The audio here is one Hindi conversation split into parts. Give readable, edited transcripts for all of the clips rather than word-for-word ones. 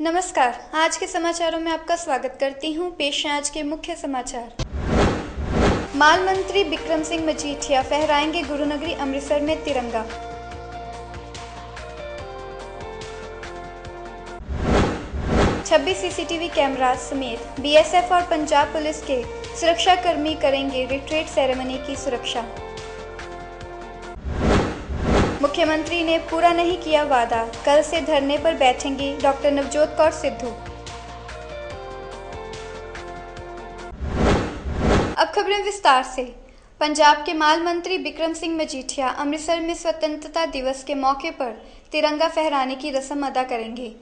नमस्कार, आज के समाचारों में आपका स्वागत करती हूँ। पेश हैं आज के मुख्य समाचार। माल मंत्री बिक्रम सिंह मजीठिया फहराएंगे गुरुनगरी अमृतसर में तिरंगा। छब्बीस सीसीटीवी कैमरा समेत बीएसएफ और पंजाब पुलिस के सुरक्षाकर्मी करेंगे रिट्रीट सेरेमनी की सुरक्षा। मुख्यमंत्री ने पूरा नहीं किया वादा, कल से धरने पर बैठेंगी डॉक्टर नवजोत कौर सिद्धू। अब खबरें विस्तार से। पंजाब के माल मंत्री बिक्रम सिंह मजीठिया अमृतसर में स्वतंत्रता दिवस के मौके पर तिरंगा फहराने की रस्म अदा करेंगे।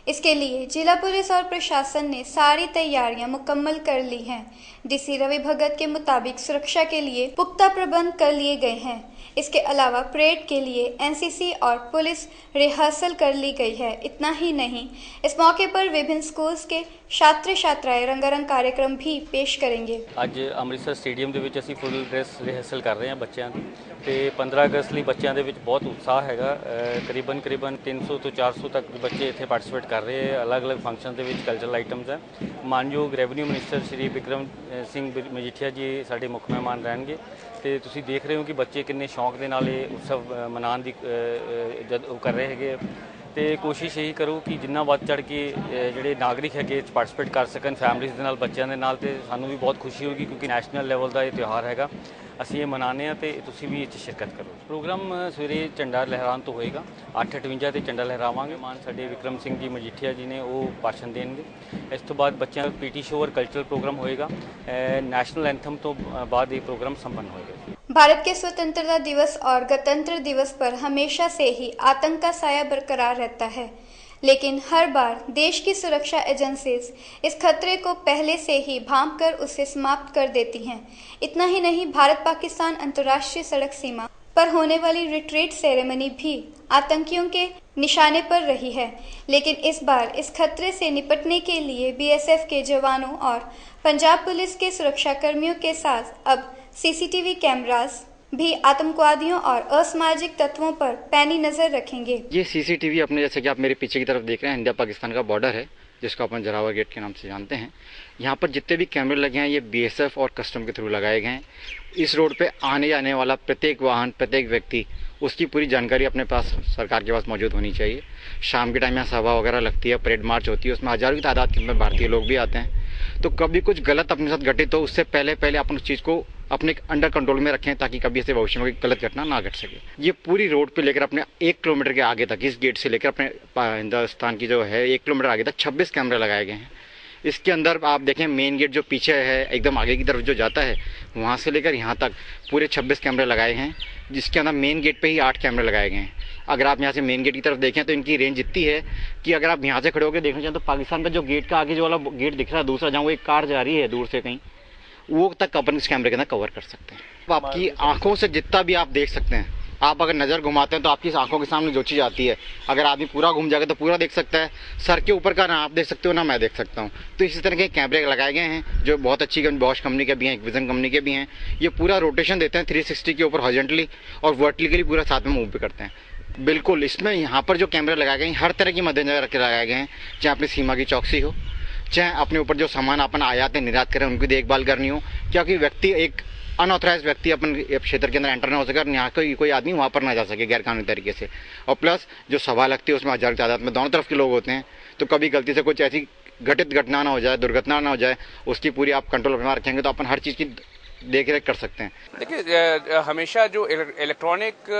इसके लिए जिला पुलिस और प्रशासन ने सारी तैयारियां मुकम्मल कर ली हैं। डीसी रवि भगत के मुताबिक सुरक्षा के लिए पुख्ता प्रबंध कर लिए गए हैं। इसके अलावा परेड के लिए एनसीसी और पुलिस रिहर्सल कर ली गई है। इतना ही नहीं, इस मौके पर विभिन्न स्कूल्स के छात्र छात्राएं रंगारंग कार्यक्रम भी पेश करेंगे। ਅੱਜ ਅੰਮ੍ਰਿਤਸਰ ਸਟੇਡੀਅਮ ਦੇ ਵਿੱਚ ਅਸੀਂ ਫੁੱਲ ਡਰੈਸ ਰਿਹਰਸਲ ਕਰ ਰਹੇ ਹਾਂ ਬੱਚਿਆਂ ਦੀ ਤੇ 15 ਅਗਸਤ ਲਈ ਬੱਚਿਆਂ ਦੇ ਵਿੱਚ ਬਹੁਤ ਉਤਸ਼ਾਹ ਹੈਗਾ। ਕਰੀਬਨ 300 ਤੋਂ 400 ਤੱਕ ਬੱਚੇ ਇੱਥੇ ਪਾਰਟਿਸਿਪੇਟ ਕਰ ਰਹੇ ਹੈ। ਅਲੱਗ-ਅਲੱਗ ਫੰਕਸ਼ਨ ਦੇ ਵਿੱਚ ਕਲਚਰਲ ਆਈਟਮਸ ਹੈ। ਮਾਨਯੋਗ ਰੈਵਨਿਊ ਮਿਨਿਸਟਰ ਸ਼੍ਰੀ ਬਿਕਰਮ ਸਿੰਘ ਮਜੀਠੀਆ ਜੀ ਸਾਡੇ ਮੁੱਖ ਮਹਿਮਾਨ ਰਹਿਣਗੇ ਤੇ ਤੁਸੀਂ ਦੇਖ ਰਹੇ ਹੋ ਕਿ ਬੱਚੇ ਕਿੰਨੇ ਸ਼ੌਂਕ ਦੇ ਨਾਲ ਇਹ ਉਤਸਵ ਮਨਾਉਣ ਦੀ ਜਦ ਉਹ ਕਰ ਰਹੇ ਹੈਗੇ। ਤੇ ਕੋਸ਼ਿਸ਼ ਇਹੀ ਕਰੋ ਕਿ ਜਿੰਨਾ ਵੱਧ ਚੜ ਕੇ ਜਿਹੜੇ ਨਾਗਰਿਕ ਹੈਗੇ ਪਾਰਟਿਸਿਪੇਟ ਕਰ ਸਕਣ ਫੈਮਿਲੀਜ਼ ਦੇ ਨਾਲ ਬੱਚਿਆਂ ਦੇ ਨਾਲ, ਤੇ ਸਾਨੂੰ ਵੀ ਬਹੁਤ ਖੁਸ਼ੀ ਹੋਗੀ ਕਿਉਂਕਿ ਨੈਸ਼ਨਲ ਲੈਵਲ ਦਾ ਇਹ ਤਿਉਹਾਰ ਹੈਗਾ। ਅਸੀਂ ਇਹ ਮਨਾਉਂਦੇ ਹਾਂ ਤੇ ਤੁਸੀਂ ਵੀ ਇਹ 'ਚ ਸ਼ਿਰਕਤ ਕਰੋ। ਪ੍ਰੋਗਰਾਮ ਸਵੇਰੇ ਝੰਡਾ ਲਹਿਰਾਉਣ ਤੋਂ ਹੋਏਗਾ 8:58 ਤੇ ਝੰਡਾ ਲਹਿਰਾਵਾਂਗੇ। ਮਾਨ ਸਾਡੇ ਵਿਕਰਮ ਸਿੰਘ ਜੀ ਮਜੀਠੀਆ ਜੀ ਨੇ ਉਹ ਭਾਸ਼ਣ ਦੇਣਗੇ। ਇਸ ਤੋਂ ਬਾਅਦ ਬੱਚਿਆਂ ਦਾ ਪੀਟੀ ਸ਼ੋ और कल्चरल प्रोग्राम होएगा। नेशनल एंथम तो बाद ये प्रोग्राम संपन्न होएगा। भारत के स्वतंत्रता दिवस और गणतंत्र दिवस पर हमेशा से ही आतंक का साया बरकरार रहता है, लेकिन हर बार देश की सुरक्षा एजेंसीज इस खतरे को पहले से ही भांप कर उसे समाप्त कर देती हैं। इतना ही नहीं, भारत पाकिस्तान अंतर्राष्ट्रीय सड़क सीमा पर होने वाली रिट्रीट सेरेमनी भी आतंकियों के निशाने पर रही है। लेकिन इस बार इस खतरे से निपटने के लिए बीएसएफ के जवानों और पंजाब पुलिस के सुरक्षा कर्मियों के साथ अब सीसीटीवी कैमरास भी आतंकवादियों और असामाजिक तत्वों पर पैनी नजर रखेंगे। ये सीसीटीवी अपने, जैसे कि आप मेरे पीछे की तरफ देख रहे हैं, इंडिया पाकिस्तान का बॉर्डर है जिसको अपन जरावर गेट के नाम से जानते हैं। यहाँ पर जितने भी कैमरे लगे हैं ये बीएसएफ और कस्टम के थ्रू लगाए गए हैं। इस रोड पे आने जाने वाला प्रत्येक वाहन, प्रत्येक व्यक्ति, उसकी पूरी जानकारी अपने पास, सरकार के पास मौजूद होनी चाहिए। शाम के टाइम यहाँ सभा वगैरह लगती है, परेड मार्च होती है, उसमें हज़ारों की तादाद में भारतीय लोग भी आते हैं। तो कभी कुछ गलत अपने साथ घटित हो उससे पहले अपन उस चीज़ को अपने अंडर कंट्रोल में रखें ताकि कभी ऐसे भविष्य में कोई गलत घटना ना घट सके। ये पूरी रोड पे लेकर अपने 1 किलोमीटर के आगे तक, इस गेट से लेकर अपने हिंदुस्तान की जो है 1 किलोमीटर आगे तक 26 कैमरे लगाए गए हैं। इसके अंदर आप देखें, मेन गेट जो पीछे है एकदम आगे की तरफ जो जाता है, वहाँ से लेकर यहाँ तक पूरे 26 कैमरे लगाए हैं, जिसके अंदर मेन गेट पे ही 8 कैमरे लगाए गए हैं। अगर आप यहाँ से मेन गेट की तरफ देखें तो इनकी रेंज इतनी है कि अगर आप यहाँ से खड़े होकर देखना चाहें तो पाकिस्तान का जो गेट का आगे जो वाला गेट दिख रहा है दूसरा, जहाँ वो एक कार जा रही है दूर से कहीं, वो तक अपन इस कैमरे के अंदर कवर कर सकते हैं। तो आपकी आंखों से जितना भी आप देख सकते हैं, आप अगर नज़र घुमाते हैं तो आपकी आंखों के सामने जो चीज़ आती है, अगर आदमी पूरा घूम जाएगा तो पूरा देख सकता है। सर के ऊपर का ना आप देख सकते हो ना मैं देख सकता हूँ। तो इसी तरह के कैमरे लगाए गए हैं जो बहुत अच्छी बॉश कंपनी के भी हैं, विजन कंपनी के भी हैं। ये पूरा रोटेशन देते हैं 360 के ऊपर हॉरिजॉन्टली और वर्टिकली पूरा साथ में मूव भी करते हैं। बिल्कुल, इसमें यहाँ पर जो कैमरे लगाए गए हैं हर तरह की मद्देनजर रख के लगाए गए हैं, चाहे अपनी सीमा की चौकसी हो, चाहे अपने ऊपर जो सामान अपन आयात निर्यात करें उनकी देखभाल करनी हो, क्योंकि व्यक्ति एक अनऑथराइज व्यक्ति अपन क्षेत्र के अंदर एंटर ना हो सके और यहाँ कोई आदमी वहाँ पर ना जा सके गैरकानूनी तरीके से। और प्लस जो सभा लगती है उसमें हज़ार की तादाद में दोनों तरफ के लोग होते हैं, तो कभी गलती से कुछ ऐसी घटित घटना ना हो जाए, दुर्घटना ना हो जाए, उसकी पूरी आप कंट्रोल में रखेंगे तो अपन हर चीज़ की देख रेख कर सकते हैं। देखिए, हमेशा जो इलेक्ट्रॉनिक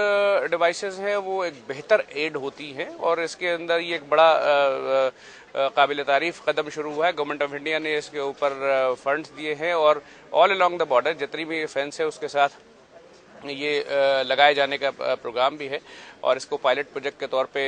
डिवाइसेस हैं वो एक बेहतर एड होती हैं और इसके अंदर ये एक बड़ा काबिल तारीफ कदम शुरू हुआ है। गवर्नमेंट ऑफ इंडिया ने इसके ऊपर फंड्स दिए हैं और ऑल अलोंग द बॉर्डर जितनी भी फेंस है उसके साथ ये लगाए जाने का प्रोग्राम भी है और इसको पायलट प्रोजेक्ट के तौर पे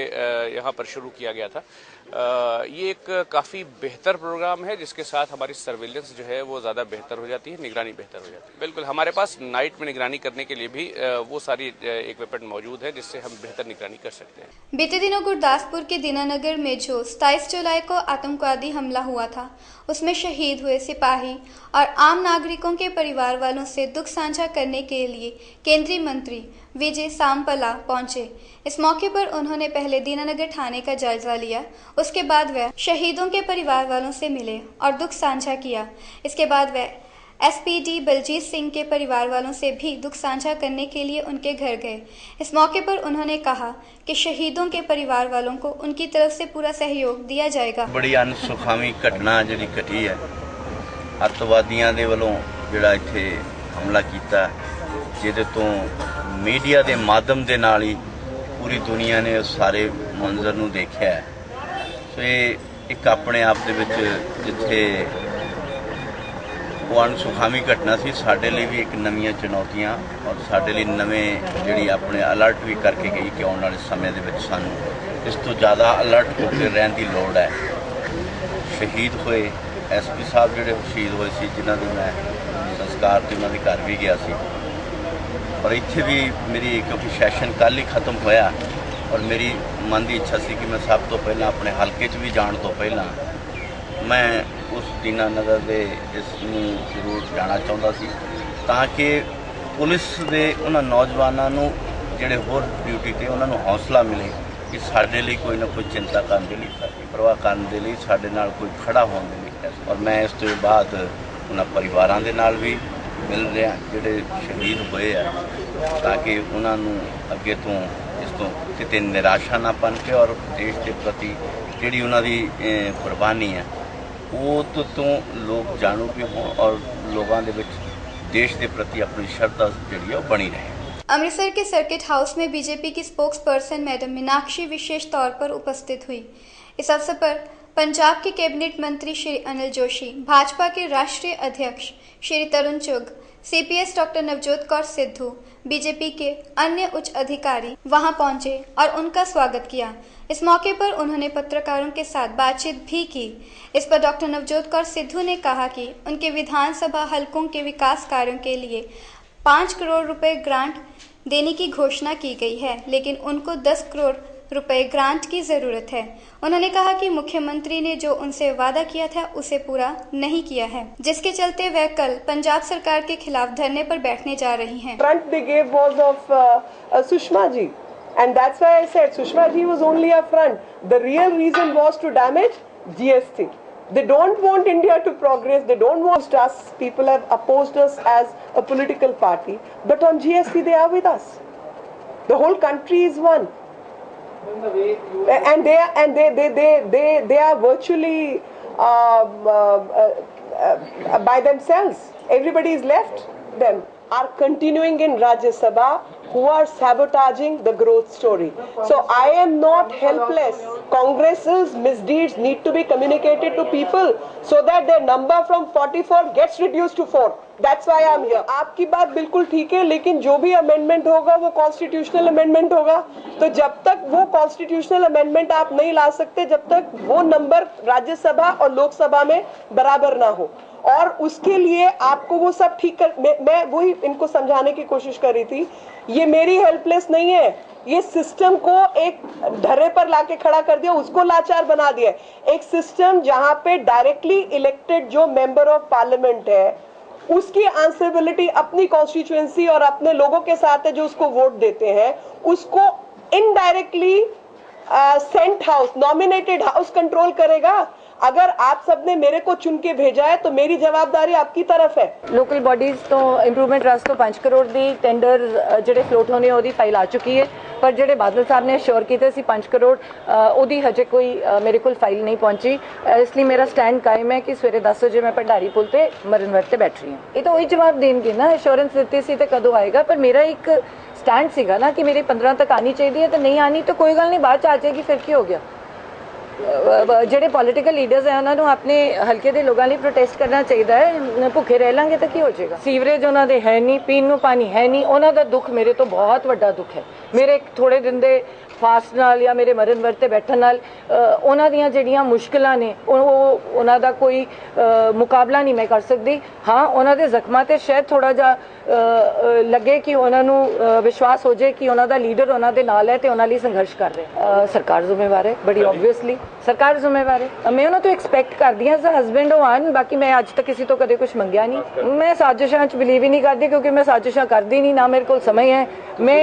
यहाँ पर शुरू किया गया था। ये एक काफ़ी बेहतर प्रोग्राम है जिसके साथ हमारी सर्विलेंस जो है वो ज़्यादा बेहतर हो जाती है, निगरानी बेहतर हो जाती है। बिल्कुल, हमारे पास नाइट में निगरानी करने के लिए भी वो सारी इक्विपमेंट मौजूद है जिससे हम बेहतर निगरानी कर सकते हैं। बीते दिनों गुरदासपुर के दीनानगर में जो 27 जुलाई को आतंकवादी हमला हुआ था, उसमें शहीद हुए सिपाही और आम नागरिकों के परिवार वालों से दुख साझा करने के लिए केंद्रीय मंत्री विजय सांपला पहुंचे। इस मौके पर उन्होंने पहले दीनानगर थाने का जायजा लिया। उसके बाद वह शहीदों के परिवार वालों से मिले और दुख साझा किया। इसके बाद वह SPD बलजीत सिंह के परिवार वालों से भी दुख साझा करने के लिए उनके घर गए। इस मौके पर उन्होंने कहा कि शहीदों के परिवार वालों को उनकी तरफ से पूरा सहयोग दिया जाएगा। बड़ी अनसुखावी घटना जिहड़ी घटी है, अतवादियों के वालों जिहड़ा इत्थे हमला किया, जिहदे तो मीडिया के माध्यम के नाल ही पूरी दुनिया ने सारे मंजर नूं देखिया है। सो ये एक अपने आप दे विच जिथे वो अनसुखावी घटना सी, साडे लिए भी एक नवीं चुनौतियां और साडे लिए नवें जिहड़ी अपने अलर्ट भी करके गई कि आने वाले समय दे विच सानूं इस तो ज़्यादा अलर्ट होकर रहने की लोड़ है। शहीद होए SP साहब जिहड़े शहीद होए सी, जिन्हां दी मैं संस्कार ते उन्हां दे घर भी गया सी, और इत्थे भी मेरी क्योंकि सैशन कल ही खत्म होया और मेरी मन की इच्छा सी कि मैं सब तो पहला अपने हल्के च भी जाने तो पहला मैं उस दीनानगर दे इसनूं जरूर जाना चाहुंदा सी, ताकि पुलिस दे उन्हां नौजवानों नूं जिहड़े होर ड्यूटी ते उन्हां नूं हौसला मिले कि साडे लई कोई ना कोई चिंता करने के लिए, परवाह करने के लिए साडे नाल कोई खड़ा होने के लिए। और मैं इस तो बाद उन्हां परिवारां दे नाल भी मिल रहा जिहड़े शहीद होए आ, ताकि उन्हां नूं अगे तो इस तो किते निराशा ना बन के और देश के प्रति जिहड़ी उन्हां दी कुर्बानी है वो तो लोग जाणू भी हों और लोगों के विच देश के प्रति अपनी श्रद्धा जिहड़ी है बनी रहे। अमृतसर के सर्किट हाउस में बीजेपी की स्पोक्स पर्सन मैडम मीनाक्षी विशेष तौर पर उपस्थित हुई। इस अवसर पर पंजाब के कैबिनेट मंत्री श्री अनिल जोशी, भाजपा के राष्ट्रीय अध्यक्ष श्री तरुण चुग, CPS doctor Navjot Kaur Sidhu, BJP के अन्य उच्च अधिकारी वहां पहुंचे और उनका स्वागत किया। इस मौके पर उन्होंने पत्रकारों के साथ बातचीत भी की। इस पर डॉक्टर नवजोत कौर सिद्धू ने कहा कि उनके विधानसभा हलकों के विकास कार्यों के लिए 5 करोड़ रुपए ग्रांट देने की घोषणा की गई है, लेकिन उनको 10 करोड़ रुपए ग्रांट की जरूरत है। उन्होंने कहा कि मुख्यमंत्री ने जो उनसे वादा किया था उसे पूरा नहीं किया है, जिसके चलते वह कल पंजाब सरकार के खिलाफ धरने पर बैठने जा रही हैं। Front they gave was of Sushma ji, and that's why I said Sushma ji was only a front. The real reason was to damage GST. They don't want India to progress. They don't want us. People have opposed us as a political party, but on GST they are with us. The whole country is one. And they are virtually by themselves. Everybody is left them. Are continuing in Rajya Sabha who are sabotaging the growth story. So I am not helpless. Congress's misdeeds need to be communicated to people so that their number from 44 gets reduced to 4. That's why I am here. आपकी बात बिल्कुल ठीक है, लेकिन जो भी अमेंडमेंट होगा वो कॉन्स्टिट्यूशनल अमेंडमेंट होगा। तो जब तक वो कॉन्स्टिट्यूशनल अमेंडमेंट आप नहीं ला सकते, जब तक वो नंबर राज्यसभा और लोकसभा में बराबर ना हो, और उसके लिए आपको वो सब ठीक कर, मैं वही इनको समझाने की कोशिश कर रही थी। ये मेरी हेल्पलेस नहीं है, ये सिस्टम को एक ढर्रे पर लाके खड़ा कर दिया, उसको लाचार बना दिया। एक सिस्टम जहां पे डायरेक्टली इलेक्टेड जो मेंबर ऑफ पार्लियामेंट है उसकी आंसरेबिलिटी अपनी कॉन्स्टिट्यूएंसी और अपने लोगों के साथ है जो उसको वोट देते हैं, उसको इनडायरेक्टली सेंट हाउस, नॉमिनेटेड हाउस कंट्रोल करेगा। अगर आप सबने मेरे को चुन के भेजा है तो मेरी जवाबदारी आपकी तरफ है। लोकल बॉडीज तो इंप्रूवमेंट ट्रस्ट तो 5 करोड़ दी टेंडर ਜਿਹੜੇ फ्लोट होने ਉਹਦੀ फाइल आ चुकी है, पर ਜਿਹੜੇ बादल साहब ने अश्योर किए सी 5 करोड़ ਉਹਦੀ हजे कोई मेरे को फाइल नहीं पहुंची। इसलिए मेरा स्टैंड कायम है कि सवेरे 10 बजे मैं भंडारी पुल ते मरनवर ते बैठ रही हूँ। ये तो वही जवाब देंगे ना, एश्योरेंस देती सी तो कदों आएगा, पर मेरा एक स्टैंड सीगा ना कि मेरी 15 तक आनी चाहिए है, तो नहीं आनी तो कोई गल नहीं, बाद आ जाएगी, फिर की हो गया। ਜਿਹੜੇ ਪੋਲੀਟੀਕਲ ਲੀਡਰਸ ਹੈ ਉਹਨਾਂ ਨੂੰ ਆਪਣੇ ਹਲਕੇ ਦੇ ਲੋਕਾਂ ਲਈ ਪ੍ਰੋਟੈਸਟ ਕਰਨਾ ਚਾਹੀਦਾ ਹੈ। ਭੁੱਖੇ ਰਹਿ ਲਾਂਗੇ ਤਾਂ ਕੀ ਹੋ ਜਾਏਗਾ। ਸੀਵਰੇਜ ਉਹਨਾਂ ਦੇ ਹੈ ਨਹੀਂ, ਪੀਣ ਨੂੰ ਪਾਣੀ ਹੈ ਨਹੀਂ, ਉਹਨਾਂ ਦਾ ਦੁੱਖ ਮੇਰੇ ਤੋਂ ਬਹੁਤ ਵੱਡਾ ਦੁੱਖ ਹੈ। ਮੇਰੇ ਥੋੜੇ ਦਿਨ ਦੇ ਫਾਸਟ ਨਾਲ ਜਾਂ ਮੇਰੇ ਮਰਨ ਵਰਤੇ ਬੈਠਣ ਨਾਲ ਉਹਨਾਂ ਦੀਆਂ ਜਿਹੜੀਆਂ ਮੁਸ਼ਕਲਾਂ ਨੇ ਉਹਨਾਂ ਦਾ ਕੋਈ ਮੁਕਾਬਲਾ ਨਹੀਂ ਮੈਂ ਕਰ ਸਕਦੀ। ਹਾਂ, ਉਹਨਾਂ ਦੇ ਜ਼ਖਮਾਂ ਤੇ ਸ਼ਾਇਦ ਥੋੜਾ ਜਿਹਾ ਲੱਗੇ ਕਿ ਉਹਨਾਂ ਨੂੰ ਵਿਸ਼ਵਾਸ ਹੋ ਜਾਏ ਕਿ ਉਹਨਾਂ ਦਾ ਲੀਡਰ ਉਹਨਾਂ ਦੇ ਨਾਲ ਹੈ ਤੇ ਉਹਨਾਂ ਲਈ ਸੰਘਰਸ਼ ਕਰ ਰਿਹਾ। ਸਰਕਾਰ ਜ਼ਿੰਮੇਵਾਰ ਹੈ, ਬੜੀ ਆਬਵੀਅਸਲੀ सरकार ਜ਼ਿੰਮੇਵਾਰ ਹੈ। ਮੈਂ ਉਹਨਾਂ ਤੋਂ ਐਕਸਪੈਕਟ ਕਰਦੀ ਹਾਂ ਐਜ਼ ਅ ਹਸਬੈਂਡ ਉਹ ਆਣ, ਬਾਕੀ ਮੈਂ ਅੱਜ ਤੱਕ ਕਿਸੇ ਤੋਂ ਕਦੇ ਕੁਝ ਮੰਗਿਆ ਨਹੀਂ। ਮੈਂ ਸਾਜ਼ਿਸ਼ਾਂ 'ਚ ਬਿਲੀਵ ਹੀ ਨਹੀਂ ਕਰਦੀ, ਕਿਉਂਕਿ ਮੈਂ ਸਾਜ਼ਿਸ਼ਾਂ ਕਰਦੀ ਨਹੀਂ, ਨਾ ਮੇਰੇ ਕੋਲ ਸਮੇਂ ਹੈ। ਮੈਂ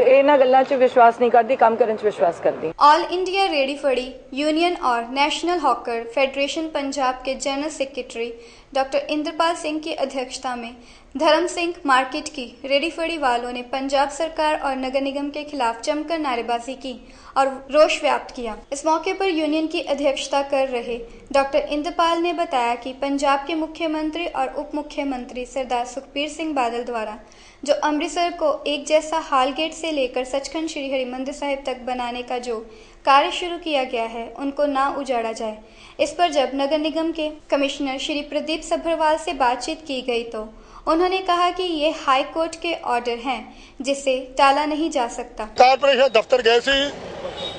ਇਹਨਾਂ ਗੱਲਾਂ 'ਚ ਵਿਸ਼ਵਾਸ नहीं करती, काम करने 'ਚ विश्वास करती। ऑल इंडिया रेडी फड़ी यूनियन और नेशनल हॉकर फेडरेशन पंजाब के general secretary doctor Indrapal Singh की अध्यक्षता में धर्म सिंह मार्केट की रेडी फड़ी वालों ने पंजाब सरकार और नगर निगम के खिलाफ जमकर नारेबाजी की और रोष व्याप्त किया। इस मौके पर यूनियन की अध्यक्षता कर रहे डॉक्टर इंद्रपाल ने बताया कि पंजाब के मुख्यमंत्री और उप मुख्यमंत्री सरदार सुखबीर सिंह बादल द्वारा जो अमृतसर को एक जैसा हालगेट से लेकर सचखंड श्री हरिमंदिर साहिब तक बनाने का जो कार्य शुरू किया गया है उनको ना उजाड़ा जाए। इस पर जब नगर निगम के कमिश्नर श्री प्रदीप सभरवाल से बातचीत की गई तो उन्होंने कहा कि ये हाई कोर्ट के ऑर्डर हैं जिसे टाला नहीं जा सकता। कारपोरेशन दफ्तर गए सी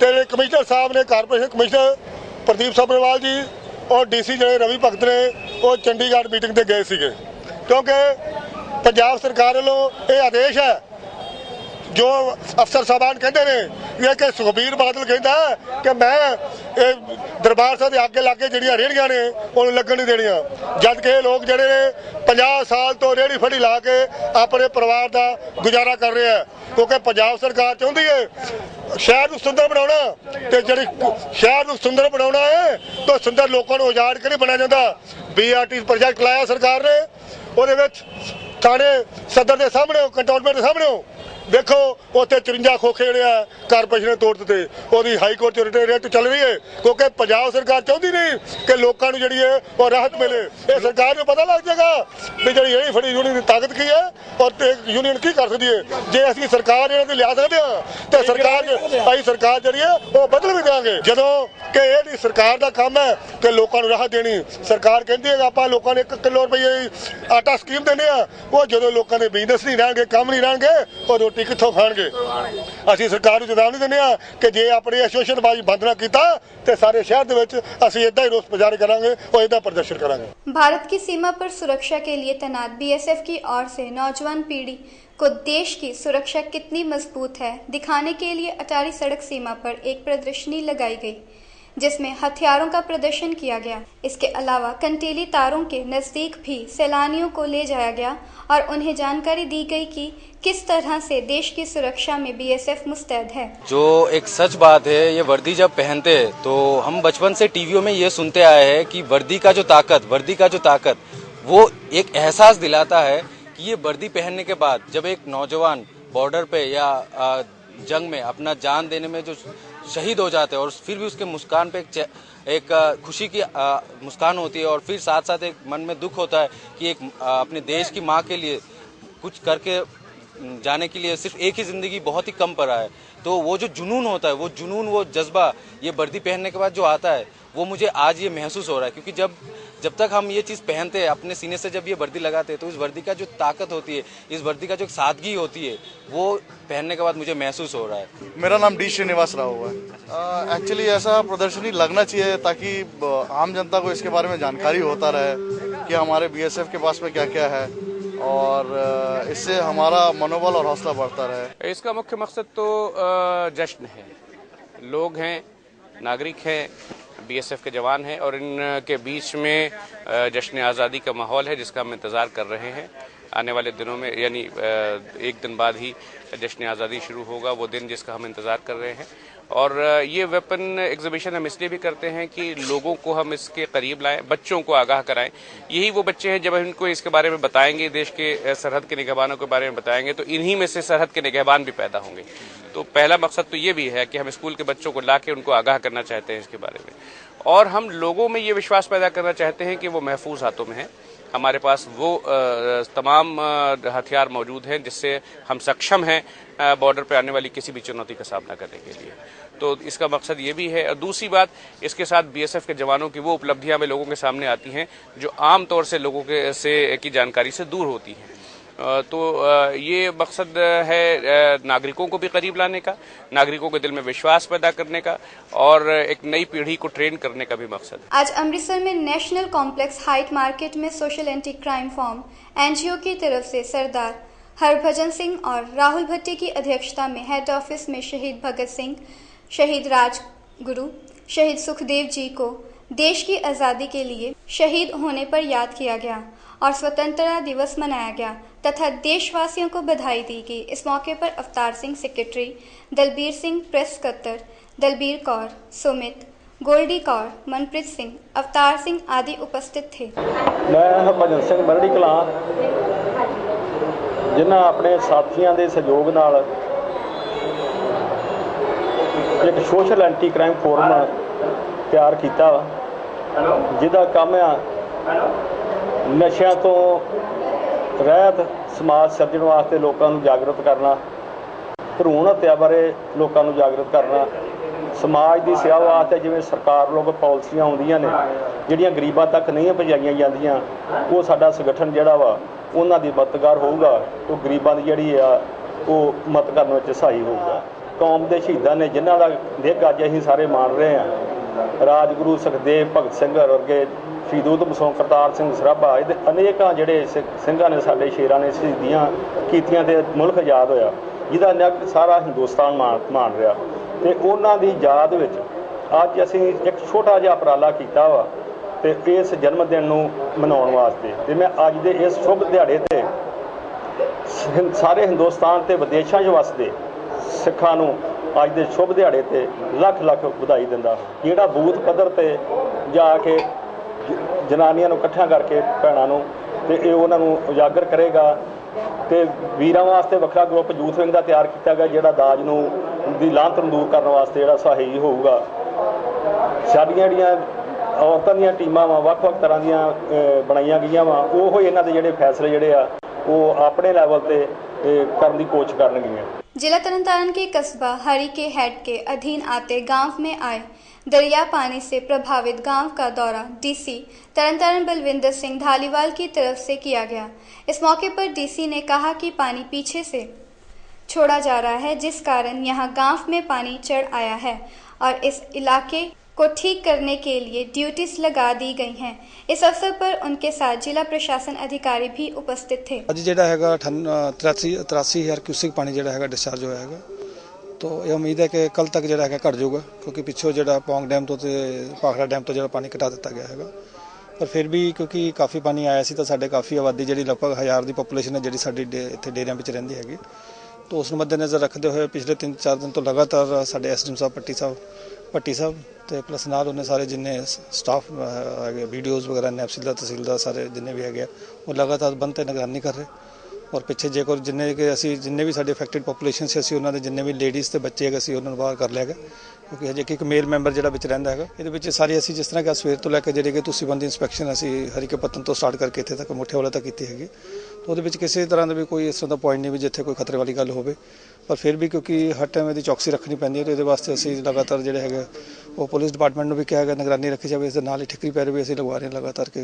ते कमिश्नर साहब ने कारपोरेशन कमिश्नर प्रदीप सभरवाल जी और डीसी जो रवि भगत ने वो चंडीगढ़ मीटिंग ते गए सीगे, क्योंकि पंजाब सरकार वालों ये आदेश है जो अफसर साहबान कहते हैं कि सुखबीर बादल कहता है कि मैं दरबार साहब के आगे लागे जड़ियाँ रेहड़ियाँ ने उन्हें लगन नहीं देनिया, जबकि लोग जड़े ने 50 साल तो रेहड़ी फड़ी ला के अपने परिवार का गुजारा कर रहे हैं, क्योंकि पंजाब सरकार चाहती है शहर को सुंदर बनाना, तो जी शहर को सुंदर बनाना है तो सुंदर लोगों को उजाड़ के नहीं बनाया जाता। BRT प्रोजेक्ट लाया सरकार ने, वो थाने सदर के सामने कंटोनमेंट के सामने देखो उत्थे 54 खोखे जिहड़े आ कारपोरेशन ने तोड़ दिते, ओहदी हाई कोर्ट च रिट चल रही है, क्योंकि पंजाब सरकार चाहती नहीं कि लोगों को जिहड़ी है वो राहत मिले। ये सरकार को पता लग जाएगा भी जिहड़ी रेहड़ी फड़ी यूनियन की ताकत की है और यूनियन की कर सकती है। जे असीं सरकार इन्हां दी लिया सकते हैं तो सरकार जिहड़ी है वो बदल भी देंगे, जदों कि ये सरकार का काम है कि लोगों को राहत देनी। सरकार कहती है कि आपां लोगों ने 1 किलो रुपये आटा स्कीम देने आ, वो जदों लोगों के बिजनेस नहीं रहणगे, काम नहीं रहणगे और रोटी कित्थों खाणगे। असीं सरकार नूं चेतावनी दिंदे आ कि जे अपनी एसोसिएशनबाजी बंद ना कीता ते सारे शहर दे विच असीं इदां ही रोस प्रचार करांगे और इदां प्रदर्शन करांगे। भारत की सीमा पर सुरक्षा के लिए तैनात BSF की ओर से नौजवान पीढ़ी को देश की सुरक्षा कितनी मजबूत है दिखाने के लिए अटारी सड़क सीमा पर एक प्रदर्शनी लगाई गई, जिसमें हथियारों का प्रदर्शन किया गया। इसके अलावा कंटीली तारों के नजदीक भी सैलानियों को ले जाया गया और उन्हें जानकारी दी गई कि किस तरह से देश की सुरक्षा में BSF मुस्तैद है। जो एक सच बात है, ये वर्दी जब पहनते हैं तो हम बचपन से टीवियों में ये सुनते आए हैं कि वर्दी का जो ताकत वो एक एहसास दिलाता है कि ये वर्दी पहनने के बाद जब एक नौजवान बॉर्डर पे या जंग में अपना जान देने में जो शहीद हो जाते हैं और फिर भी उसके मुस्कान पे एक खुशी की मुस्कान होती है और फिर साथ साथ एक मन में दुख होता है कि एक अपने देश की माँ के लिए कुछ करके जाने के लिए सिर्फ एक ही जिंदगी बहुत ही कम पड़ा है, तो वो जो जुनून होता है, वो जुनून, वो जज्बा ये वर्दी पहनने के बाद जो आता है वो मुझे आज ये महसूस हो रहा है। क्योंकि जब तक हम ये चीज़ पहनते हैं अपने सीने से, जब ये वर्दी लगाते हैं तो इस वर्दी का जो ताकत होती है, इस वर्दी का जो सादगी होती है, वो पहनने के बाद मुझे महसूस हो रहा है। मेरा नाम डी श्रीनिवास राव है। एक्चुअली ऐसा प्रदर्शनी लगना चाहिए ताकि आम जनता को इसके बारे में जानकारी होता रहे कि हमारे BSF के पास में क्या क्या है और इससे हमारा मनोबल और हौसला बढ़ता रहे। इसका मुख्य मकसद तो जश्न है, लोग हैं, नागरिक हैं, BSF के जवान हैं और इनके बीच में जश्न आज़ादी का माहौल है जिसका हम इंतज़ार कर रहे हैं। आने वाले दिनों में यानी एक दिन बाद ही जश्न आज़ादी शुरू होगा, वो दिन जिसका हम इंतज़ार कर रहे हैं। और ये वेपन एग्जीबिशन हम इसलिए भी करते हैं कि लोगों को हम इसके करीब लाएं, बच्चों को आगाह कराएं। यही वो बच्चे हैं, जब हम इनको इसके बारे में बताएंगे, देश के सरहद के निगहबानों के बारे में बताएंगे, तो इन्हीं में से सरहद के निगहबान भी पैदा होंगे। तो पहला मकसद तो ये भी है कि हम स्कूल के बच्चों को ला के उनको आगाह करना चाहते हैं इसके बारे में, और हम लोगों में ये विश्वास पैदा करना चाहते हैं कि वो महफूज हाथों में है। हमारे पास वो तमाम हथियार मौजूद हैं जिससे हम सक्षम हैं बॉर्डर पे आने वाली किसी भी चुनौती का सामना करने के लिए। तो इसका मकसद ये भी है। और दूसरी बात, इसके साथ BSF के जवानों की वो उपलब्धियां भी लोगों के सामने आती हैं जो आम तौर से लोगों की जानकारी से दूर होती हैं। तो ये मकसद है नागरिकों को भी करीब लाने का, नागरिकों के दिल में विश्वास पैदा करने का और एक नई पीढ़ी को ट्रेन करने का भी मकसद। आज अमृतसर में नेशनल कॉम्प्लेक्स हाइट मार्केट में social anti crime form NGO की तरफ से सरदार हरभजन सिंह और राहुल भट्टी की अध्यक्षता में हेड ऑफिस में शहीद भगत सिंह, शहीद गुरु शहीद सुखदेव जी को देश की आज़ादी के लिए शहीद होने पर याद किया गया और स्वतंत्रता दिवस मनाया गया तथा देशवासियों को बधाई दी गई। इस मौके पर अवतार सिंह सेक्रेटरी, दलबीर सिंह प्रेस सकत्तर, दलबीर कौर, सुमित, गोल्डी कौर, मनप्रीत सिंह, अवतार सिंह आदि उपस्थित थे। मैं हरभजन सिंह मरड़ी कलां जिन्हां अपने साथियों के सहयोग नाल एक सोशल एंटी क्राइम फोरम तैयार किया जिहदा काम आ नशिਆਂ तो ਰਹਿਤ समाज सिरजण वास्ते लोगों को जागृत करना, भरूण हत्या बारे लोगों को जागृत करना, समाज की सेवा वास्ते जिवें सरकार लोग पॉलिसियां आउंदियां ने जिहड़ियां गरीबां तक नहीं पहुंचाईਆਂ ਜਾਂਦੀਆਂ वो साडा संगठन जिहड़ा वा उन्हां दी मददगार होऊगा तो गरीबां दी जिहड़ी आ वो मदद करन विच सहाई होऊगा। कौम के शहीदां ने जिन्हां दा निघ अज असीं सारे मान रहे हैं, राजगुरु सुखदेव भगत सिंह वर्गे, शहीद उधम सिंह, करतार सिंह सराभा, अनेकां जिहड़े ਸਿੰਘਾਂ ने साडे शेरां ने शहीदियां कीतियां ते मुल्क आज़ाद होया जिहदा निघ सारा हिंदुस्तान मान रहा ते उन्हां दी याद विच अज असीं एक छोटा जिहा उपराला कीता वा ते इस जन्म दिन नूं मनाउण वास्ते ते मैं अज दे इस शुभ दिहाड़े ते सारे हिंदुस्तान ते विदेशां 'च वसदे सिखां नूं अज दे शुभ दिहाड़े ते लख लख ਵਧਾਈ दिंदा। जिहड़ा बूथ पद्धर ते जाके जनानियां नूं इकट्ठा करके भैणां नूं ते इह उहनां नूं उजागर करेगा ते वीरां वास्ते वखरा ग्रुप यूथ विंग दा तैयार किया गया जिहड़ा दाज नूं दी लांत नूं दूर करन वास्ते जिहड़ा सहाई होऊगा। साडीआं जिहड़ियां औरतां दीयां टीमां वा ਵੱਖ-ਵੱਖ तरह दीयां बनाईआं गईआं वा ओह इन्हां दे जिहड़े फैसले जिहड़े आ ਉਹ अपने लैवल ते करने की कोशिश करनगियां। जिला तरनतारन के कस्बा हरी के हेड के अधीन आते गांव में आए दरिया पानी से प्रभावित गांव का दौरा डीसी तरनतारन बलविंदर सिंह धालीवाल की तरफ से किया गया। इस मौके पर डीसी ने कहा कि पानी पीछे से छोड़ा जा रहा है जिस कारण यहां गांव में पानी चढ़ आया है और इस इलाके को ठीक करने के लिए ड्यूटीज लगा दी गई हैं। इस अवसर पर उनके साथ जिला प्रशासन अधिकारी भी उपस्थित थे। अज जिहड़ा हैगा 83,000 क्यूसिक पानी जिहड़ा हैगा डिस्चार्ज होया हैगा तो ये उम्मीद है कि कल तक जिहड़ा हैगा घट जाऊगा क्योंकि पिछों जिहड़ा पौंग डैम तो भाखड़ा डैम तो जिहड़ा पानी घटा दिता गया हैगा पर फिर भी क्योंकि काफ़ी पानी आया सी तो साडे काफ़ी आबादी जिहड़ी लगभग 1000 की पॉपूलेशन है जिहड़ी साडी इत्थे डेरियां विच रहिंदी हैगी तो उस मद्देनज़र रखते हुए पिछले 3-4 दिन तो लगातार साडे एसडीएम साहब भट्टी साहब तो प्लस नाल उन्हें सारे जिन्ने स्टाफ है वीडियोज़ वगैरह नैपसीलदार तहसीलदार सारे जिन्ने भी है वो लगातार बंद ते निगरानी कर रहे और पिछे जेकर जिन्ने कि असी जिन्ने भी साडे अफेक्टेड पॉपूलेशन से असी उन्होंने जिन्ने भी लेडीज़ ते बच्चे है असी उन्होंने बाहर कर लिया गया क्योंकि हजे एक मेल मैंबर जिहड़ा विच रहिंदा हैगा इहदे विच सारी असी जिस तरह कि सवेर तो लैके जिहड़ी कि तुसीबंदी इंस्पैक्शन असी हरीके पत्तन तो स्टार्ट करके इत्थे तक मुठे वाले तक कीती हैगी तो उहदे विच किसी तरह का भी कोई इस तरह का पॉइंट नहीं भी जिथे कोई खतरे वाली गल होवे पर फिर भी क्योंकि हर टाइम यदि चौकसी रखनी पैंदी है तो ये वास्ते असी लगातार जिहड़े हैगे वो पुलिस डिपार्टमेंट में भी कहा गया निगरानी रखी जाए इस नाल ही ठिकरी पैर भी असी लगवा रहे हैं लगातार कि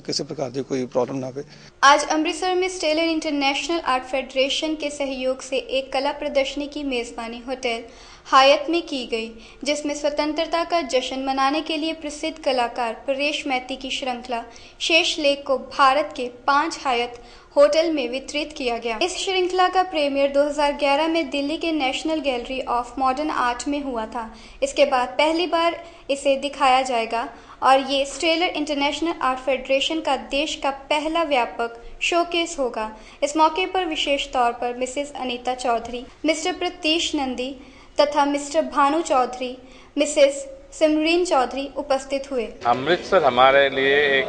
किसी प्रकार की कोई प्रॉब्लम ना हो। आज अमृतसर में स्टेलर इंटरनेशनल आर्ट फेडरेशन के सहयोग से एक कला प्रदर्शनी की मेजबानी होटल हायत में की गई जिसमें स्वतंत्रता का जश्न मनाने के लिए प्रसिद्ध कलाकार परेश मैती की श्रृंखला शेष लेख को भारत के 5 हायत होटल में वितरित किया गया। इस श्रृंखला का प्रीमियर 2011 में दिल्ली के national gallery of modern art में हुआ था। इसके बाद पहली बार इसे दिखाया जाएगा और ये स्टेलर इंटरनेशनल आर्ट फेडरेशन का देश का पहला व्यापक शोकेस होगा। इस मौके पर विशेष तौर पर मिसेस अनीता चौधरी, मिस्टर प्रतीश नंदी तथा मिस्टर भानु चौधरी, मिसेस सिमरीन चौधरी उपस्थित हुए। अमृतसर हमारे लिए एक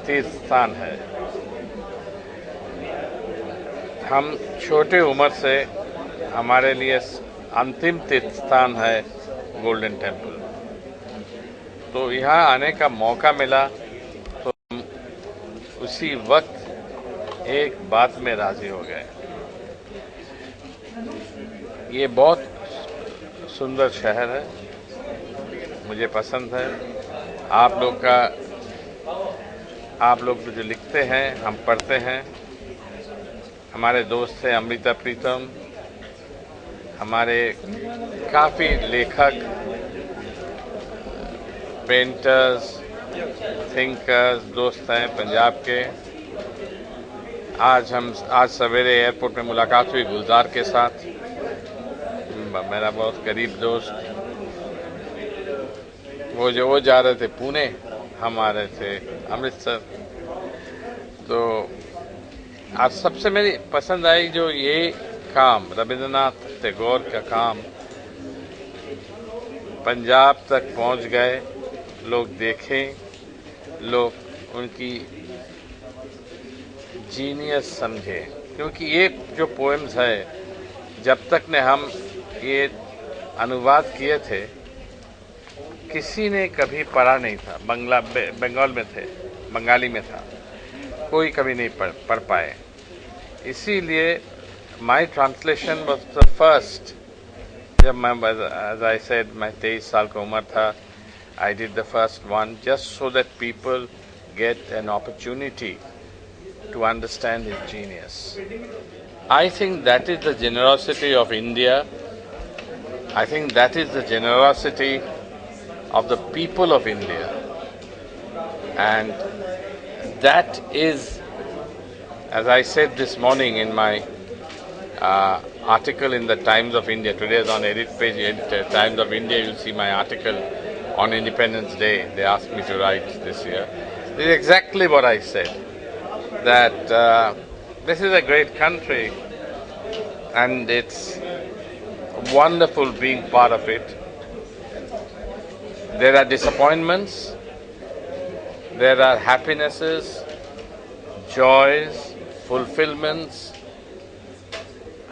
तीर्थ स्थान है। हम छोटे उम्र से हमारे लिए अंतिम तीर्थ स्थान है गोल्डन टेम्पल। तो यहाँ आने का मौका मिला तो हम उसी वक्त एक बात में राजी हो गए। ये बहुत सुंदर शहर है, मुझे पसंद है। आप लोग जो लिखते हैं हम पढ़ते हैं। हमारे दोस्त हैं अमृता प्रीतम, हमारे काफ़ी लेखक, पेंटर्स, थिंकर्स दोस्त हैं पंजाब के। आज सवेरे एयरपोर्ट में मुलाकात हुई गुलजार के साथ, मेरा बहुत करीब दोस्त। वो जा रहे थे पुणे, हम आ रहे थे अमृतसर। तो आज सबसे मेरी पसंद आई जो ये काम रविंद्रनाथ टैगोर का काम पंजाब तक पहुंच गए, लोग देखें, लोग उनकी जीनियस समझे। क्योंकि ये जो पोएम्स है जब तक ने हम ये अनुवाद किए थे किसी ने कभी पढ़ा नहीं था। बंगाल में थे, बंगाली में था, कोई कभी नहीं पढ़ पाए। इसीलिए my translation was the first. जब मैं एज आई सेड मैं 23 साल की उम्र था, I did the first one just so that people get an opportunity to understand his genius. I think that is the generosity of India. I think that is the generosity of the people of India. And that is, as I said this morning in my article in the Times of India, today is on edit page, Times of India, you'll see my article on Independence Day. They asked me to write this year. This is exactly what I said. That this is a great country and it's wonderful being part of it. There are disappointments, there are happinesses, joys, fulfillments,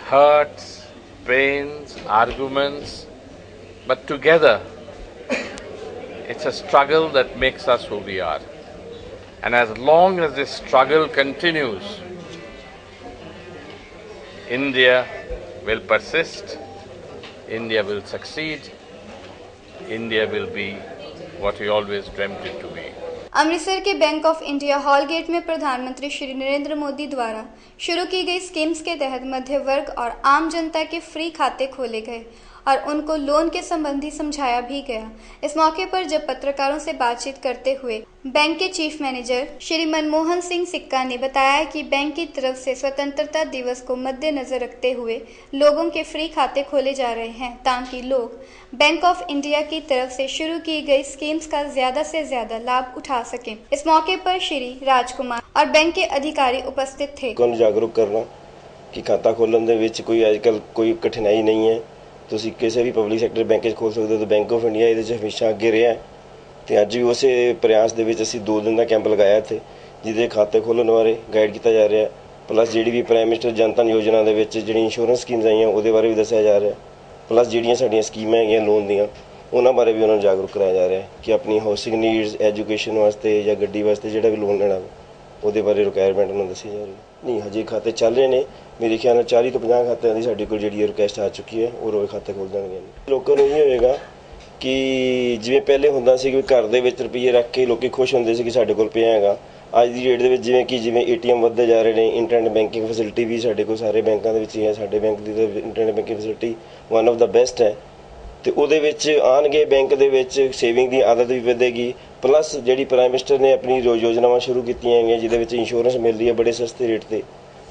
hurts, pains, arguments, but together it's a struggle that makes us who we are. And as long as this struggle continues, India will persist, India will succeed, India will be what we always dreamt it to be. Amritsar के bank of India hall gate में प्रधानमंत्री श्री नरेंद्र मोदी द्वारा शुरू की गई स्कीम्स के तहत मध्य वर्ग और आम जनता के फ्री खाते खोले गए और उनको लोन के संबंधी समझाया भी गया। इस मौके पर जब पत्रकारों से बातचीत करते हुए बैंक के चीफ मैनेजर श्री मनमोहन सिंह सिक्का ने बताया कि बैंक की तरफ से स्वतंत्रता दिवस को मद्देनजर रखते हुए लोगों के फ्री खाते खोले जा रहे हैं ताकि लोग बैंक ऑफ इंडिया की तरफ से शुरू की गई स्कीम्स का ज्यादा से ज्यादा लाभ उठा सकें। इस मौके पर श्री राजकुमार और बैंक के अधिकारी उपस्थित थे। जागरूक करना कि खाता खोलने ਦੇ ਵਿੱਚ ਕੋਈ ਅੱਜਕੱਲ ਕੋਈ ਕਠਿਨਾਈ ਨਹੀਂ ਹੈ। ਤੁਸੀਂ ਕਿਸੇ ਵੀ ਪਬਲਿਕ ਸੈਕਟਰ ਬੈਂਕ 'ਚ ਖੋਲ ਸਕਦੇ ਹੋ ਤਾਂ ਬੈਂਕ ਆਫ ਇੰਡੀਆ ਇਹਦੇ 'ਚ ਹਮੇਸ਼ਾ ਅੱਗੇ ਰਿਹਾ ਤੇ ਅੱਜ ਵੀ ਉਸੇ ਪ੍ਰਯਾਸ ਦੇ ਵਿੱਚ ਅਸੀਂ 2 ਦਿਨ ਦਾ ਕੈਂਪ ਲਗਾਇਆ ਇੱਥੇ ਜਿਹਦੇ ਖਾਤੇ ਖੋਲ੍ਹਣ ਬਾਰੇ ਗਾਈਡ ਕੀਤਾ ਜਾ ਰਿਹਾ ਪਲੱਸ ਜਿਹੜੀ ਵੀ ਪ੍ਰਾਈਮ ਮਿਨਿਸਟਰ ਜਨਧਨ ਯੋਜਨਾ ਦੇ ਵਿੱਚ ਜਿਹੜੀ ਇੰਸ਼ੋਰੈਂਸ ਸਕੀਮਸ ਆਈਆਂ ਉਹਦੇ ਬਾਰੇ ਵੀ ਦੱਸਿਆ ਜਾ ਰਿਹਾ ਪਲੱਸ ਜਿਹੜੀਆਂ ਸਾਡੀਆਂ ਸਕੀਮਾਂ ਹੈਗੀਆਂ ਲੋਨ ਦੀਆਂ ਉਹਨਾਂ ਬਾਰੇ ਵੀ ਉਹਨਾਂ ਨੂੰ ਜਾਗਰੂਕ ਕਰਾਇਆ ਜਾ ਰਿਹਾ ਕਿ ਆਪਣੀ ਹਾਊਸਿੰਗ ਨੀਡਸ ਐਜੂਕੇਸ਼ਨ ਵਾਸਤੇ ਜਾਂ ਗੱਡੀ ਵਾਸਤੇ ਜਿਹੜਾ ਵੀ ਲੋਨ ਲੈਣਾ ਉਹਦੇ ਬਾਰੇ ਰਿਕੁਆਇਰਮੈਂਟ ਉਹਨਾਂ ਨੂੰ ਦੱਸੀ ਜਾ ਰਹੀ ਨਹੀਂ ਹਜੇ ਖਾਤੇ ਚੱਲ ਰਹੇ ਨੇ ਮੇਰੇ ਖਿਆਲ ਨਾਲ 40 ਤੋਂ 50 ਖਾਤਿਆਂ ਦੀ ਸਾਡੇ ਕੋਲ ਜਿਹੜੀ ਰਿਕੁਐਸਟ ਆ ਚੁੱਕੀ ਹੈ ਉਹ ਰੋਜ਼ ਖਾਤੇ ਖੋਲ ਦੇਣਗੇ। ਲੋਕਾਂ ਨੂੰ ਇਹ ਹੋਏਗਾ ਕਿ ਜਿਵੇਂ ਪਹਿਲੇ ਹੁੰਦਾ ਸੀ ਕਿ ਘਰ ਦੇ ਵਿੱਚ ਰੁਪਈਏ ਰੱਖ ਕੇ ਲੋਕੀ ਖੁਸ਼ ਹੁੰਦੇ ਸੀ ਕਿ ਸਾਡੇ ਕੋਲ ਪਿਆ ਹੈਗਾ ਅੱਜ ਦੀ ਡੇਟ ਦੇ ਵਿੱਚ ਜਿਵੇਂ ਏਟੀਐਮ ਵੱਧਦੇ ਜਾ ਰਹੇ ਨੇ ਇੰਟਰਨੈਟ ਬੈਂਕਿੰਗ ਫੈਸਿਲਿਟੀ ਵੀ ਸਾਡੇ ਕੋਲ ਸਾਰੇ ਬੈਂਕਾਂ ਦੇ ਵਿੱਚ ਹੀ ਹੈ ਸਾਡੇ ਬੈਂਕ ਦੀ ਤਾਂ internet banking facility one of the best ਹੈ ਤੇ ਉਹਦੇ ਵਿੱਚ ਆਣਗੇ ਬੈਂਕ ਦੇ ਵਿੱਚ ਸੇਵਿੰਗ ਦੀ ਆਦਤ ਵੀ ਵਧੇਗੀ ਪਲੱਸ ਜਿਹੜੀ ਪ੍ਰਾਈਮ ਮਿਨਿਸਟਰ ਨੇ ਆਪਣੀ ਯੋਜਨਾਵਾਂ ਸ਼ੁਰੂ ਕੀਤੀਆਂ ਹੈਗੀਆਂ ਜਿਹਦੇ ਵਿੱਚ ਇੰਸ਼ੋਰੈਂਸ ਮਿਲ ਰਹੀ ਹੈ ਬੜੇ ਸਸਤੇ ਰੇਟ ਤੇ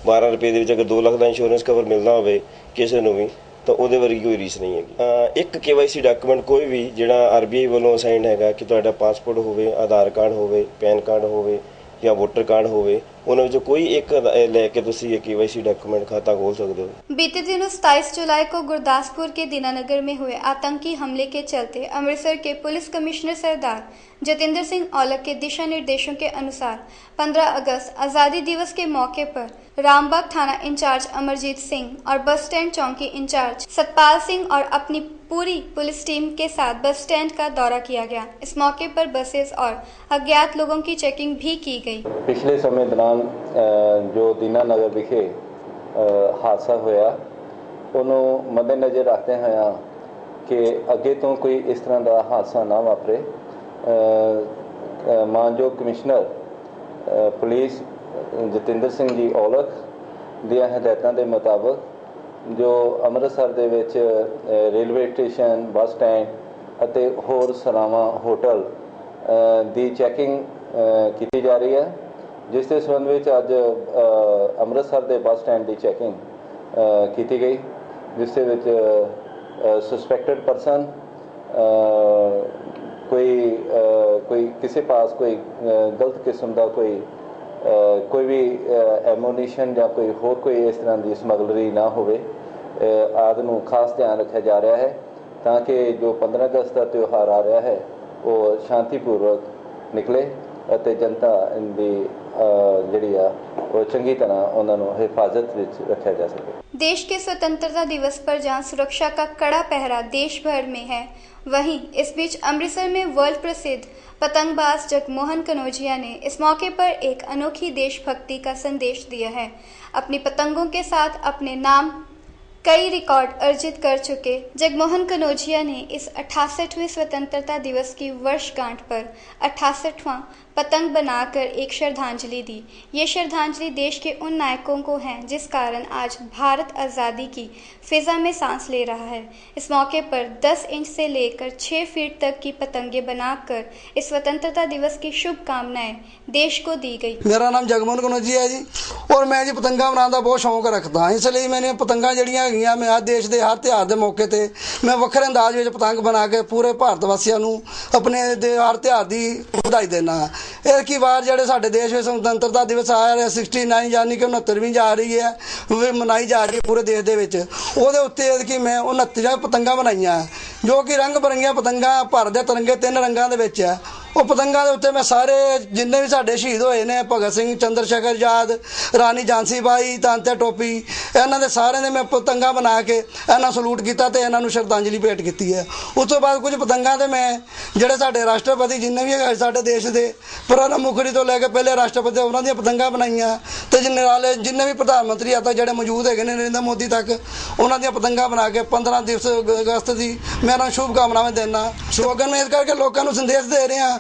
12 ਰੁਪਏ ਦੇ ਵਿੱਚ ਅਗਰ 2 ਲੱਖ ਦਾ ਇੰਸ਼ੋਰੈਂਸ ਕਵਰ ਮਿਲਣਾ ਹੋਵੇ ਕਿਸੇ ਨੂੰ ਵੀ ਤਾਂ ਉਹਦੇ ਵਰਗੀ ਕੋਈ ਰੀਸ ਨਹੀਂ ਹੈਗੀ। ਇੱਕ KYC ਡਾਕੂਮੈਂਟ ਕੋਈ ਵੀ ਜਿਹੜਾ RBI ਵੱਲੋਂ ਅਸਾਈਨਡ ਹੈਗਾ ਕਿ ਤੁਹਾਡਾ ਪਾਸਪੋਰਟ ਹੋਵੇ ਆਧਾਰ ਕਾਰਡ ਹੋਵੇ ਪੈਨ ਕਾਰਡ ਹੋਵੇ ਜਾਂ ਵੋਟਰ ਕਾਰਡ ਹੋਵੇ ਉਹਨਾਂ ਵਿੱਚੋਂ कोई एक लेके तुसी ये KYC डॉक्यूमेंट खाता खोल सकते हो। बीते दिनों 27 जुलाई को गुरदासपुर के दीनानगर में हुए आतंकी हमले के चलते अमृतसर के पुलिस कमिश्नर सरदार जतिंदर सिंह औलख के दिशा निर्देशों के अनुसार 15 अगस्त आज़ादी दिवस के मौके पर रामबाग थाना इंचार्ज अमरजीत सिंह और बस स्टैंड चौकी इंचार्ज सतपाल सिंह और अपनी पूरी पुलिस टीम के साथ बस स्टैंड का दौरा किया गया। इस मौके पर बसेस और अज्ञात लोगों की चेकिंग भी की गई। पिछले समय दौरान जो दीनानगर विखे हादसा होया उन्होंने मद्देनज़र रखते हुए कि अगे तो कोई इस तरह का हादसा ना वापरे मानयोग कमिश्नर पुलिस जतिंदर सिंह जी औलख दियां हदायतां दे मुताबिक जो अमृतसर दे विच रेलवे स्टेशन बस स्टैंड अते होर सरावां होटल दी चैकिंग की जा रही है जिस के संबंध में अज अमृतसर के बस स्टैंड की चैकिंग की गई जिस सस्पैक्टेड परसन कोई किसी पास कोई गलत किस्म का कोई भी एमोनीशन या कोई इस तरह की समगलरी ना होवे आदि नूं खास ध्यान रखा जा रहा है ताकि जो 15 अगस्त का त्यौहार आ रहा है वो शांतिपूर्वक निकले ਅਤੇ जनता ਦੀ ਜਿਹੜੀ ਆ ਉਹ ਚੰਗੀ ਤਰ੍ਹਾਂ ਉਹਨਾਂ ਨੂੰ हिफाजत ਵਿੱਚ ਰੱਖਿਆ जा सके। देश के स्वतंत्रता दिवस पर जहां सुरक्षा का कड़ा पहरा देश भर में है, वहीं इस बीच अमृतसर में वर्ल्ड प्रसिद्ध पतंगबाज जगमोहन कनौजिया ने इस मौके पर एक अनोखी देशभक्ति का संदेश दिया है। अपनी पतंगों के साथ अपने नाम कई रिकॉर्ड अर्जित कर चुके जगमोहन कनौजिया ने इस 68वें स्वतंत्रता दिवस की वर्षगांठ पर 68वां पतंग बनाकर एक श्रद्धांजलि दी। ये श्रद्धांजलि देश के उन नायकों को है जिस कारण आज भारत आज़ादी की फिजा में सांस ले रहा है। इस मौके पर 10 इंच से लेकर 6 फीट तक की पतंगे बनाकर इस स्वतंत्रता दिवस की शुभकामनाएं देश को दी गई। मेरा नाम जगमोहन कनौजिया है जी और मैं जी पतंगा बनाने का बहुत शौक रखता, इसलिए मैंने पतंगा जड़ियाँ हैगियां मैं आज देश के हर त्यौहार के मौके पर मैं वक्रे अंदाज में पतंग बना के पूरे भारत वासियों को अपने हर त्यौहार की बधाई देना। एक ही बार जोड़े साडे देश में स्वतंत्रता दिवस आ रहा 69 यानी कि 69वीं जा रही है मनाई जा रही है पूरे देश के विच ਉਹਦੇ ਉੱਤੇ ਕਿ मैं 69 पतंगा बनाईਆਂ जो कि रंग बिरंगियां पतंगा भारत के तिरंगे 3 रंगों के विच है। ਉਹ ਪਤੰਗਾਂ ਦੇ ਉੱਤੇ ਮੈਂ ਸਾਰੇ ਜਿੰਨੇ ਵੀ ਸਾਡੇ ਸ਼ਹੀਦ ਹੋਏ ਨੇ ਭਗਤ ਸਿੰਘ ਚੰਦਰ ਸ਼ੇਖਰ ਆਜ਼ਾਦ ਰਾਣੀ ਝਾਂਸੀ ਬਾਈ ਤਾਂਤੇ ਟੋਪੀ ਇਹਨਾਂ ਦੇ ਸਾਰਿਆਂ ਦੇ ਮੈਂ ਪਤੰਗਾਂ ਬਣਾ ਕੇ ਇਹਨਾਂ ਸਲੂਟ ਕੀਤਾ ਤੇ ਇਹਨਾਂ ਨੂੰ ਸ਼ਰਧਾਂਜਲੀ ਭੇਟ ਕੀਤੀ ਹੈ। ਉਸ ਤੋਂ ਬਾਅਦ ਕੁਝ ਪਤੰਗਾਂ ਤੇ ਮੈਂ ਜਿਹੜੇ ਸਾਡੇ ਰਾਸ਼ਟਰਪਤੀ ਜਿੰਨੇ ਵੀ ਸਾਡੇ ਦੇਸ਼ ਦੇ ਪ੍ਰਣਬ ਮੁਖਰਜੀ ਤੋਂ ਲੈ ਕੇ ਪਹਿਲੇ ਰਾਸ਼ਟਰਪਤੀ ਉਹਨਾਂ ਦੀਆਂ ਪਤੰਗਾਂ ਬਣਾਈਆਂ ਤੇ ਜਿੰਨੇ ਵੀ ਪ੍ਰਧਾਨ ਮੰਤਰੀ ਆ ਤਾਂ ਜਿਹੜੇ ਮੌਜੂਦ ਹੈਗੇ ਨੇ ਨਰਿੰਦਰ ਮੋਦੀ ਤੱਕ ਉਹਨਾਂ ਦੀਆਂ ਪਤੰਗਾਂ ਬਣਾ ਕੇ 15 ਦਿਵਸ ਅਗਸਤ ਦੀ ਮੈਂ ਇਹਨਾਂ ਨੂੰ ਸ਼ੁਭਕਾਮਨਾਵਾਂ ਦਿੰਦਾ। ਸਲੋਗਨ ਮੈਂ ਇਸ ਕਰਕੇ ਲੋਕਾਂ ਨੂੰ ਸੰਦੇਸ਼ ਦੇ ਰਹੇ ਹਾਂ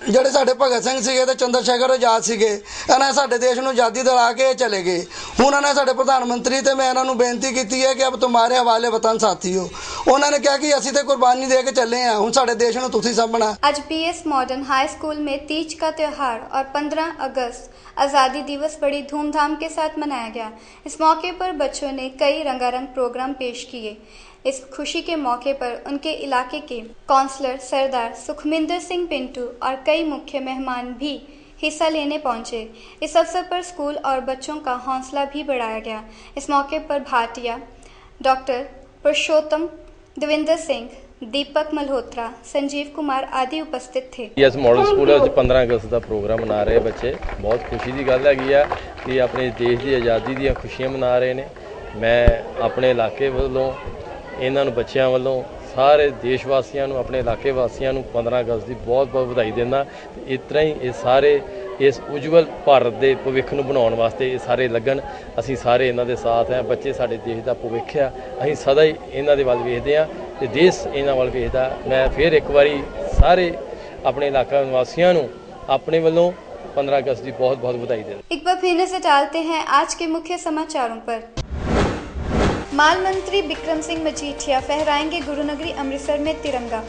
ਜਿਹੜੇ ਸਾਡੇ ਭਗਤ ਸਿੰਘ ਸੀਗੇ ਤੇ ਚੰਦਰ ਸ਼ੇਖਰ ਆਜ਼ਾਦ ਸੀਗੇ ਇਹਨਾਂ ਸਾਡੇ ਦੇਸ਼ ਨੂੰ ਆਜ਼ਾਦੀ ਦਿਲਾ ਕੇ ਚਲੇ ਗਏ। ਹੁਣ ਉਹਨਾਂ ਨੇ ਸਾਡੇ ਪ੍ਰਧਾਨ ਮੰਤਰੀ ਤੇ ਮੈਂ ਇਹਨਾਂ ਨੂੰ ਬੇਨਤੀ ਕੀਤੀ ਹੈ ਕਿ ਅਬ ਤੁਹਾਡੇ ਹਵਾਲੇ ਵਤਨ ਸਾਥੀਓ ਉਹਨਾਂ ਨੇ ਕਿਹਾ ਕਿ ਅਸੀਂ ਤੇ ਕੁਰਬਾਨੀ ਦੇ ਕੇ ਚੱਲੇ ਹਾਂ ਹੁਣ ਸਾਡੇ ਦੇਸ਼ ਨੂੰ ਤੁਸੀਂ ਸਾਂਭਣਾ। आज BS मॉडर्न हाई स्कूल में तीज का त्यौहार और 15 अगस्त आज़ादी दिवस बड़ी धूमधाम के साथ मनाया गया। इस मौके पर बच्चों ने कई रंगारंग प्रोग्राम पेश किए। इस खुशी के मौके पर उनके इलाके के काउंसलर सरदार सुखमिंदर सिंह पिंटू और कई मुख्य मेहमान भी हिस्सा लेने पहुंचे। इस अवसर पर स्कूल और बच्चों का हौसला भी बढ़ाया गया। इस मौके पर भाटिया डॉक्टर पुरुषोत्तम दविंदर सिंह दीपक मल्होत्रा संजीव कुमार आदि उपस्थित थे। BS मॉडल स्कूल 15 अगस्त का प्रोग्राम मना रहे बच्चे बहुत खुशी की गल है कि अपने देश की आज़ादी दी खुशियां मना रहे हैं। मैं अपने इलाके वालों इन्हों बच्चों वालों सारे देश वासियों अपने इलाके वासियों 15 अगस्त की बहुत बहुत बधाई देना। इस तरह ही ये सारे इस उज्जवल भारत के भविख नूं बनाउण वास्ते ये सारे लगन असीं सारे इन्हां दे साथ हैं। बच्चे साडे देश का भविख है असीं सदा ही इन्हां दे वल वेखदे हां ते देश इन्हां वल वेखदा। मैं फिर एक बारी सारे अपने इलाका निवासियों नूं अपने वालों 15 अगस्त की बहुत बहुत बधाई देना। एक बार फिर नजर डालते हैं आज के मुख्य समाचारों पर। माल मंत्री बिक्रम सिंह मजीठिया फहराएंगे गुरुनगरी अमृतसर में तिरंगा।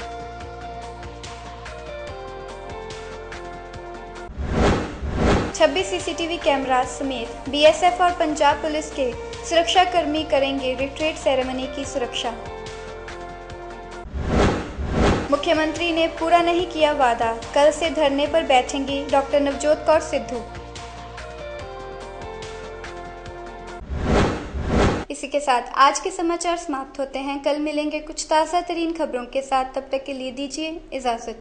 छब्बीस CCTV कैमरास समेत BSF और पंजाब पुलिस के सुरक्षाकर्मी करेंगे रिट्रीट सेरेमनी की सुरक्षा। मुख्यमंत्री ने पूरा नहीं किया वादा, कल से धरने पर बैठेंगी डॉक्टर नवजोत कौर सिद्धू। इसी के साथ आज के समाचार समाप्त होते हैं। कल मिलेंगे कुछ ताज़ा तरीन खबरों के साथ, तब तक के लिए दीजिए इजाजत।